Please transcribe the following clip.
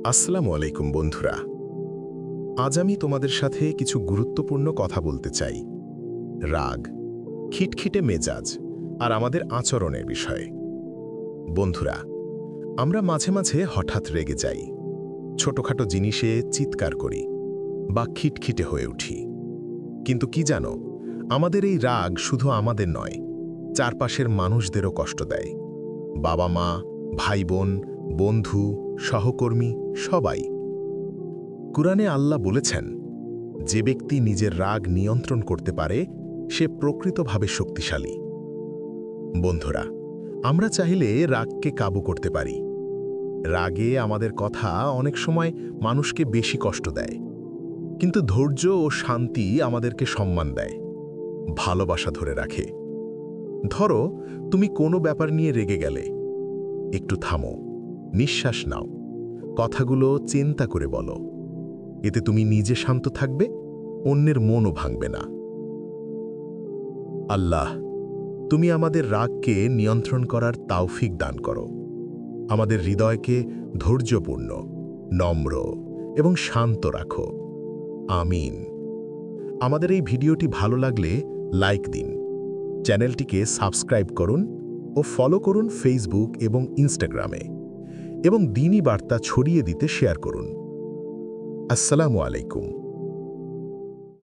আসসালামু আলাইকুম বন্ধুরা। আজ আমি তোমাদের সাথে কিছু গুরুত্বপূর্ণ কথা বলতে চাই। রাগ, খিটখিটে মেজাজ আর আমাদের আচরণের বিষয়ে। বন্ধুরা, আমরা মাঝে মাঝে হঠাৎ রেগে যাই, ছোটখাটো জিনিসে চিৎকার করি বা খিটখিটে হয়ে উঠি। কিন্তু কি জানো, আমাদের এই রাগ শুধু আমাদের নয়, চারপাশের মানুষদেরও কষ্ট দেয়। বাবা মা, ভাই বোন, বন্ধু, সহকর্মী, সবাই। কুরআনে আল্লাহ বলেছেন, যে ব্যক্তি নিজের রাগ নিয়ন্ত্রণ করতে পারে সে প্রকৃতভাবে শক্তিশালী। বন্ধুরা, আমরা চাইলে রাগকে কাবু করতে পারি। রাগে আমাদের কথা অনেক সময় মানুষকে বেশি কষ্ট দেয়, কিন্তু ধৈর্য ও শান্তি আমাদেরকে সম্মান দেয়, ভালোবাসা ধরে রাখে। ধরো, তুমি কোনো ব্যাপার নিয়ে রেগে গেলে, একটু থামো, নিঃশ্বাস নাও, কথাগুলো চিন্তা করে বলো। এতে তুমি নিজে শান্ত থাকবে, অন্যের মনও ভাঙবে না। আল্লাহ, তুমি আমাদের রাগকে নিয়ন্ত্রণ করার তাওফিক দান করো। আমাদের হৃদয়কে ধৈর্যপূর্ণ, নম্র এবং শান্ত রাখো। আমিন। আমাদের এই ভিডিওটি ভালো লাগলে লাইক দিন, চ্যানেলটিকে সাবস্ক্রাইব করুন ও ফলো করুন ফেসবুক এবং ইনস্টাগ্রামে, এবং দ্বীনি বার্তা ছড়িয়ে দিতে শেয়ার করুন। আসসালামু আলাইকুম।